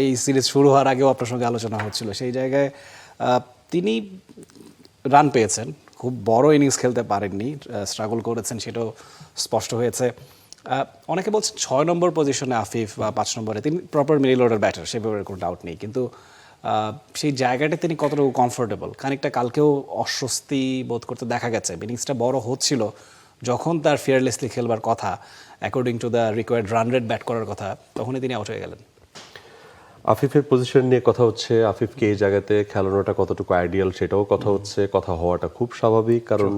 এই সিরিজ শুরু হওয়ার আগেও আপনার সঙ্গে আলোচনা হচ্ছিল, সেই জায়গায় তিনি রান পেয়েছেন, খুব বড় ইনিংস খেলতে পারেননি, স্ট্রাগল করেছেন, সেটাও স্পষ্ট হয়েছে। অনেকে বলছেন 6 নম্বর পজিশনে আফিফ বা 5 নম্বরে তিনি প্রপার মিডল অর্ডার ব্যাটার, সে ব্যাপারে কোনো ডাউট নেই, কিন্তু সেই জায়গাটা তিনি কতটুকু কমফোর্টেবল, খানিকটা কালকেও অস্বস্তি বোধ করতে দেখা গেছে। ইনিংসটা বড় হচ্ছিল, যখন তার ফিয়ারলেসলি খেলবার কথা, according to the required run rate bat করার কথা, তখনই তিনি আউট হয়ে গেলেন। আফিফের পজিশন নিয়ে কথা হচ্ছে, আফিফকে এই জায়গাতে খেলানোটা কতটুকু আইডিয়াল সেটাও কথা হচ্ছে। কথা হওয়াটা খুব স্বাভাবিক, কারণ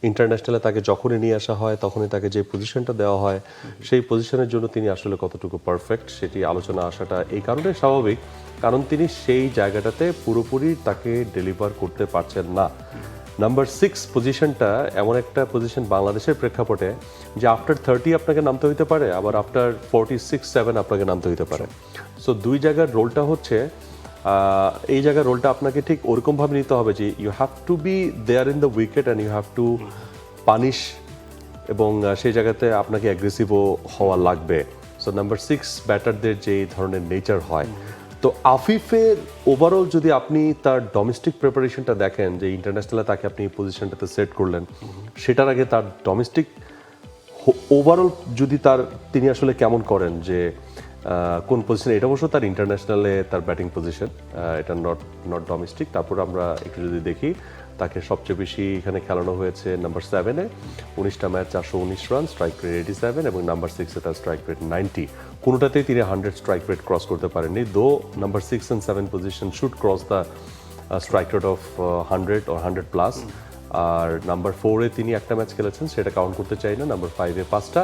ইন্টারন্যাশনালে তাকে যখনই নিয়ে আসা হয় তখনই তাকে যে পজিশনটা দেওয়া হয় সেই পজিশনের জন্য তিনি আসলে কতটুকু পারফেক্ট সেটি আলোচনা আসাটা এই কারণে স্বাভাবিক, কারণ তিনি সেই জায়গাটাতে পুরোপুরি তাকে ডেলিভার করতে পারছেন না। নাম্বার 6 পজিশনটা এমন একটা পজিশন বাংলাদেশের প্রেক্ষাপটে যে আফটার 30 আপনাকে নামতে হইতে পারে, আবার আফটার 46-7 আপনাকে নামতে হইতে পারে। সো দুই জায়গার রোলটা হচ্ছে, এই জায়গার রোলটা আপনাকে ঠিক ওরকমভাবে নিতে হবে যে you have to be there in the wicket and you have to punish, এবং সেই জায়গাতে আপনাকে অ্যাগ্রেসিভও হওয়া লাগবে। সো নাম্বার 6 ব্যাটারদের যে ধরনের নেচার হয়, তো আফিফের ওভারঅল যদি আপনি তার ডোমেস্টিক প্রিপারেশনটা দেখেন, যে ইন্টারন্যাশনালে তাকে আপনি পজিশনটাতে সেট করলেন, সেটার আগে তার ডোমেস্টিক ওভারঅল যদি তিনি আসলে কেমন করেন, যে কোন পজিশনে, এটা অবশ্য তার ইন্টারন্যাশনালে তার ব্যাটিং পজিশন, এটা নট ডোমেস্টিক। তারপর আমরা একটু যদি দেখি, তাকে সবচেয়ে বেশি এখানে খেলানো হয়েছে নাম্বার 7-এ, 19টা ম্যাচ 419 রান, স্ট্রাইক রেট 87, এবং নাম্বার 6-এ তার স্ট্রাইক রেট 90। কোনোটাতেই তিনি 100 স্ট্রাইক রেট ক্রস করতে পারেননি, though number 6 and 7 position should cross the strike rate of 100 or 100+। আর নাম্বার 4-এ তিনি একটা ম্যাচ খেলেছেন, সেটা কাউন্ট করতে চাই না। নাম্বার 5-এ 5টা,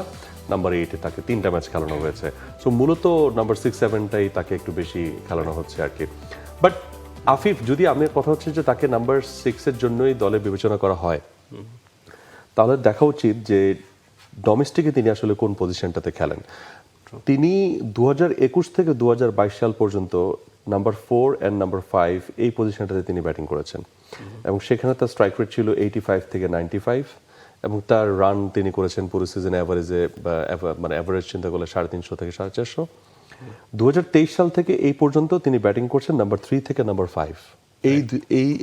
নাম্বার 8-এ তাকে 3টা ম্যাচ খেলানো হয়েছে। সো মূলত নাম্বার 6-7টাই তাকে একটু বেশি খেলানো হচ্ছে আর কি। বাট আফিফ, যদি আমার কথা হচ্ছে যে তাকে নাম্বার 6-এর জন্যই দলে বিবেচনা করা হয়, তাহলে দেখা উচিত যে ডোমেস্টিকে তিনি আসলে কোন পজিশনটাতে খেলেন। তিনি 2021 থেকে 2022 সাল পর্যন্ত নাম্বার 4 অ্যান্ড নাম্বার 5 এই পজিশনটাতে তিনি ব্যাটিং করেছেন, এবং সেখানে তার স্ট্রাইক রেট ছিল 85 থেকে 95, এবং তার রান তিনি করেছেন পুরো সিজন অ্যাভারেজে, মানে অ্যাভারেজ চিন্তা করলে 350 থেকে 450। 2023 সাল থেকে এই পর্যন্ত তিনি ব্যাটিং করছেন নাম্বার 3 থেকে নাম্বার 5,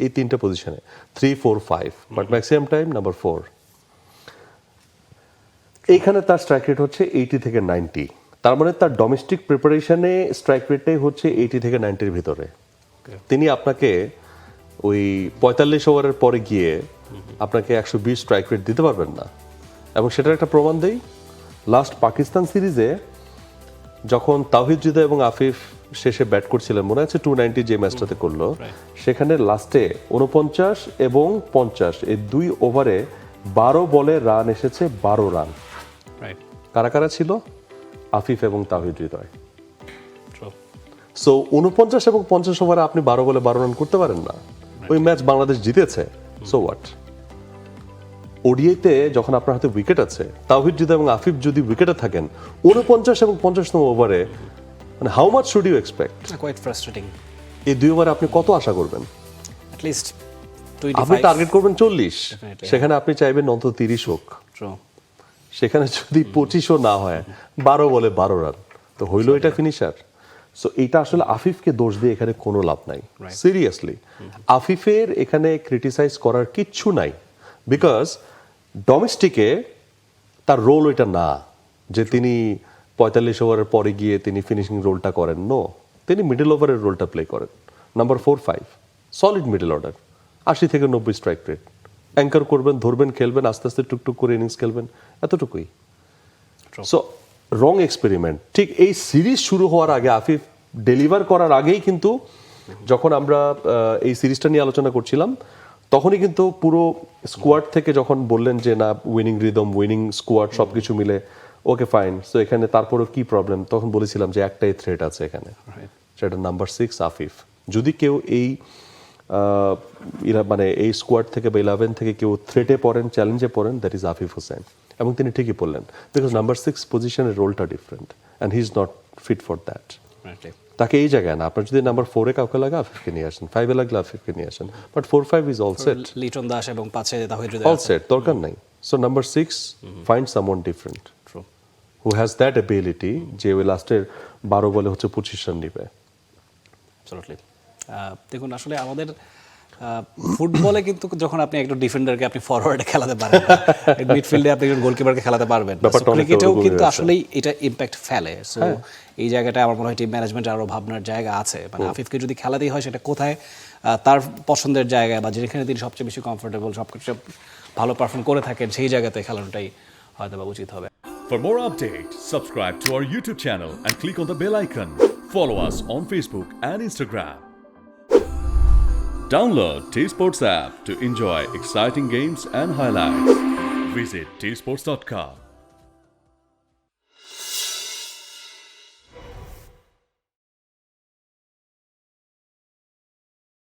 এই তিনটা পজিশনে, 3, 4, 5, বাট ম্যাক্সিমাম টাইম নাম্বার 4। এইখানে তার স্ট্রাইক রেট হচ্ছে 80 থেকে 90। তার মানে তার ডোমেস্টিক প্রিপারেশনে স্ট্রাইক রেটটাই হচ্ছে 80 থেকে 90-এর ভিতরে। তিনি আপনাকে ওই 45 ওভারের পরে গিয়ে আপনাকে 120 স্ট্রাইক রেট দিতে পারবেন না। এবং সেটার একটা প্রমাণ দেই, লাস্ট পাকিস্তান সিরিজে যখন তাওহিদ হৃদয় এবং আফিফ শেষে ব্যাট করছিলেন, মনে আছে 290 যে ম্যাচটাতে করলো, সেখানে লাস্টে 49 এবং 50 এই 2 ওভারে 12 বলে রান এসেছে 12 রান। কারা কারা ছিল? আফিফ এবং তাওহিদ হৃদয়। সো 49 এবং 50 ওভারে আপনি 12 বলে 12 রান করতে পারেন না। ওই ম্যাচ বাংলাদেশ জিতেছে, সো হোয়াট? ওডিআইতে যখন আপনার হাতে উইকেট আছে, তাওহিদ হৃদয় এবং আফিফ যদি উইকেটে থাকেন 49 এবং 50তম ওভারে, মানে how much should you expect? Quite frustrating. এই 2 ওভারে আপনি কত আশা করবেন? অ্যাট লিস্ট আপনি টার্গেট করবেন 40, সেখানে আপনি চাইবেন অন্তত 30 হোক। সেখানে যদি 25ও না হয়, 12 বলে 12 রান, তো হইলো এটা ফিনিশার? সো এটা আসলে আফিফকে দোষ দিয়ে এখানে কোনো লাভ নাই, সিরিয়াসলি। আফিফের এখানে ক্রিটিসাইজ করার কিচ্ছু নাই, বিকজ ডোমেস্টিকে তার রোল ওইটা না যে তিনি 45 ওভারের পরে গিয়ে তিনি ফিনিশিং রোলটা করেন। নো, তিনি মিডল ওভারের রোলটা প্লে করেন। নাম্বার 4, 5 সলিড মিডল অর্ডার, 80 থেকে 90 স্ট্রাইক রেট, অ্যাঙ্কার করবেন, ধরবেন, খেলবেন, আস্তে আস্তে টুকটুক করে ইনিংস খেলবেন, এতটুকুই। সো রং এক্সপেরিমেন্ট। ঠিক এই সিরিজ শুরু হওয়ার আগে, আফিফ ডেলিভার করার আগেই কিন্তু, যখন আমরা এই সিরিজটা নিয়ে আলোচনা করছিলাম, তখনই কিন্তু পুরো স্কোয়াড থেকে যখন বললেন যে না, উইনিং রিদম, উইনিং স্কোয়াড সবকিছু মিলে ওকে ফাইন, সো এখানে তারপরেও কি প্রবলেম, তখন বলেছিলাম যে একটাই থ্রেট আছে এখানে, সেটা নাম্বার 6 আফিফ। যদি কেউ এই মানে এই স্কোয়াড থেকে বা 11 থেকে কেউ থ্রেটে পড়েন, চ্যালেঞ্জে পড়েন, দ্যাট ইজ আফিফ হোসেন। এবং তিনি ঠিকই বললেন, বিকজ নাম্বার 6 পজিশনের রোলটা different and he is not fit for that. তাকে এই জায়গায় না, আপনার যদি নাম্বার 4-এ কাউকে লাগে, আফিফকে নিয়ে আসেন, 5-এ লাগলে আফিফকে নিয়ে আসেন, but 4, 5 is all set. Liton Das এবং 5-এ তাওহিদ হৃদয় অল সেট, দরকার নাই। So number 6 find someone different who has that ability, যে ওই লাস্টের 12 বলে হচ্ছে 25 রান নিবে। অ্যাবসলিউটলি। দেখুন আসলে আমাদের ফুটবলে কিন্তু যখন আপনি একটা ডিফেন্ডারকে আপনি ফরওয়ার্ডে খেলাতে পারেন, মিডফিল্ডে আপনি একজন গোলকিপারকে খেলাতে পারবেন, ব্যাপারটা অনেকটা ক্রিকেটেও ওরকমই কিন্তু আছে। আসলেই এটা ইম্প্যাক্ট ফেলে। সো এই জায়গাটা আমার মনে হয় টিম ম্যানেজমেন্টের আরও ভাবনার জায়গা আছে। মানে আফিফকে যদি খেলাতেই হয় সেটা কোথায় তার পছন্দের জায়গায় বা যেখানে তিনি সবচেয়ে বেশি কমফোর্টেবল, সবকিছু ভালো পারফর্ম করে থাকেন সেই জায়গাতে খেলানোটাই হয়তো বা উচিত হবে। For more updates, subscribe to our YouTube channel and click on the bell icon. Follow us on Facebook and Instagram. Download T Sports app to enjoy exciting games and highlights. Visit tsports.com.